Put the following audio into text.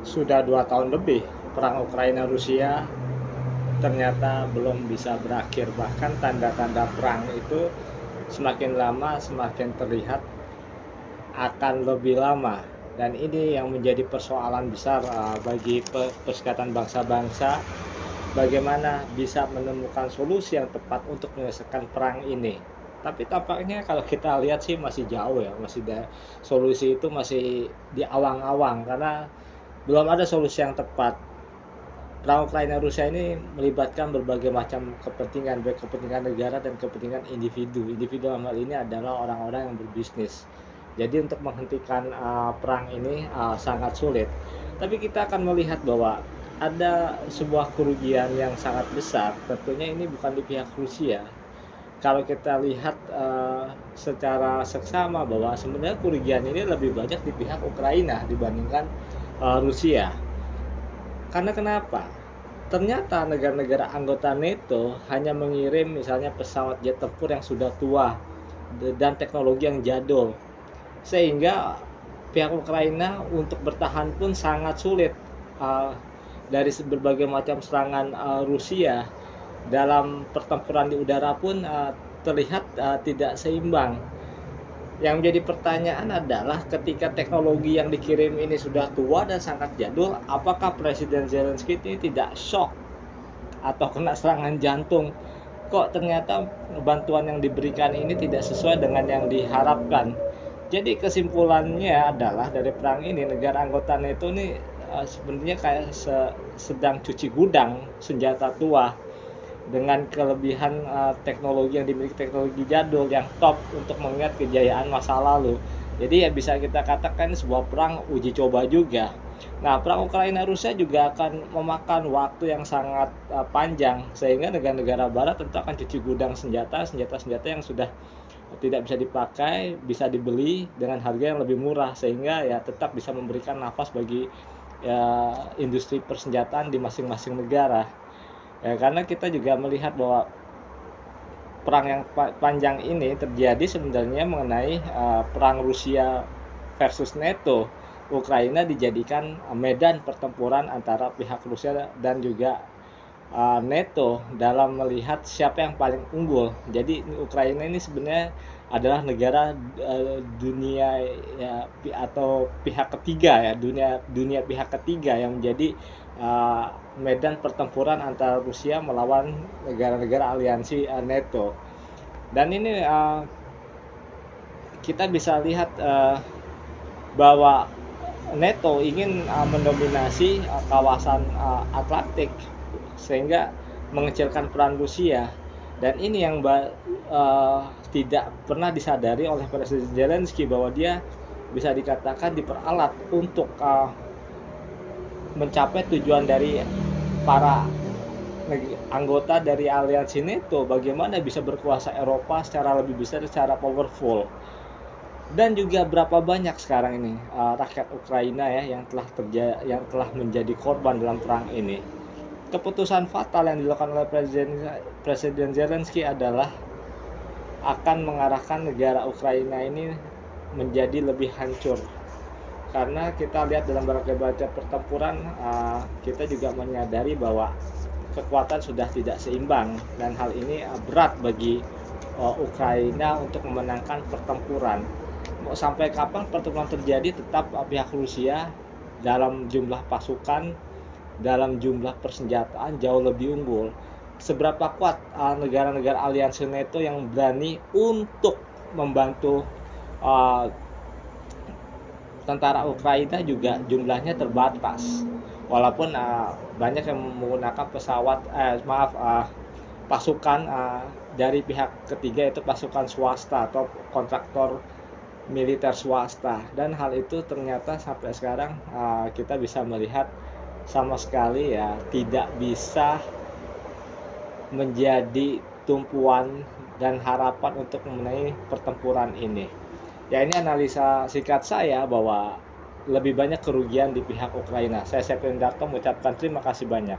Sudah 2 tahun lebih perang Ukraina Rusia ternyata belum bisa berakhir. Bahkan tanda-tanda perang itu semakin lama semakin terlihat akan lebih lama. Dan ini yang menjadi persoalan besar bagi Perserikatan Bangsa-Bangsa, bagaimana bisa menemukan solusi yang tepat untuk menyelesaikan perang ini. Tapi tampaknya kalau kita lihat sih masih jauh ya, solusi itu masih di awang-awang karena belum ada solusi yang tepat. Perang Ukraina Rusia ini melibatkan berbagai macam kepentingan, baik kepentingan negara dan kepentingan individu. Individu dalam hal ini adalah orang-orang yang berbisnis. Jadi untuk menghentikan perang ini sangat sulit. Tapi kita akan melihat bahwa ada sebuah kerugian yang sangat besar. Tentunya ini bukan di pihak Rusia. Kalau kita lihat secara seksama bahwa sebenarnya kerugian ini lebih banyak di pihak Ukraina dibandingkan Rusia. Karena kenapa? Ternyata negara-negara anggota NATO hanya mengirim misalnya pesawat jet tempur yang sudah tua dan teknologi yang jadul. Sehingga pihak Ukraina untuk bertahan pun sangat sulit dari berbagai macam serangan Rusia. Dalam pertempuran di udara pun terlihat tidak seimbang. Yang menjadi pertanyaan adalah ketika teknologi yang dikirim ini sudah tua dan sangat jadul, apakah Presiden Zelensky ini tidak shock atau kena serangan jantung? Kok ternyata bantuan yang diberikan ini tidak sesuai dengan yang diharapkan? Jadi kesimpulannya adalah dari perang ini negara anggota NATO ini sebenarnya kayak sedang cuci gudang senjata tua dengan kelebihan teknologi yang dimiliki, teknologi jadul yang top untuk mengingat kejayaan masa lalu. Jadi ya bisa kita katakan sebuah perang uji coba juga. Nah, perang Ukraina Rusia juga akan memakan waktu yang sangat panjang sehingga negara-negara barat tentu akan cuci gudang senjata yang sudah tidak bisa dipakai, bisa dibeli dengan harga yang lebih murah sehingga ya tetap bisa memberikan nafas bagi ya, industri persenjataan di masing-masing negara. Ya, karena kita juga melihat bahwa perang yang panjang ini terjadi sebenarnya mengenai perang Rusia versus NATO. Ukraina dijadikan medan pertempuran antara pihak Rusia dan juga NATO dalam melihat siapa yang paling unggul. Jadi Ukraina ini sebenarnya adalah negara dunia ya, atau pihak ketiga ya, dunia dunia pihak ketiga yang menjadi medan pertempuran antara Rusia melawan negara-negara aliansi NATO. Dan ini kita bisa lihat bahwa NATO ingin mendominasi kawasan Atlantik sehingga mengecilkan peran Rusia, dan ini yang tidak pernah disadari oleh Presiden Zelensky bahwa dia bisa dikatakan diperalat untuk mencapai tujuan dari para anggota dari aliansi NATO, bagaimana bisa berkuasa Eropa secara lebih besar, secara powerful. Dan juga berapa banyak sekarang ini rakyat Ukraina ya yang telah menjadi korban dalam perang ini. Keputusan fatal yang dilakukan oleh Presiden Zelensky adalah akan mengarahkan negara Ukraina ini menjadi lebih hancur. Karena kita lihat dalam berbagai macam pertempuran, kita juga menyadari bahwa kekuatan sudah tidak seimbang dan hal ini berat bagi Ukraina untuk memenangkan pertempuran. Mau sampai kapan pertempuran terjadi, tetap pihak Rusia dalam jumlah pasukan, dalam jumlah persenjataan jauh lebih unggul. Seberapa kuat negara-negara aliansi NATO yang berani untuk membantu tentara Ukraina juga jumlahnya terbatas. Walaupun banyak yang menggunakan pasukan dari pihak ketiga, itu pasukan swasta atau kontraktor militer swasta, dan hal itu ternyata sampai sekarang kita bisa melihat sama sekali ya tidak bisa menjadi tumpuan dan harapan untuk memenangi pertempuran ini. Ya, ini analisa singkat saya bahwa lebih banyak kerugian di pihak Ukraina. Saya Septian Darto mengucapkan terima kasih banyak.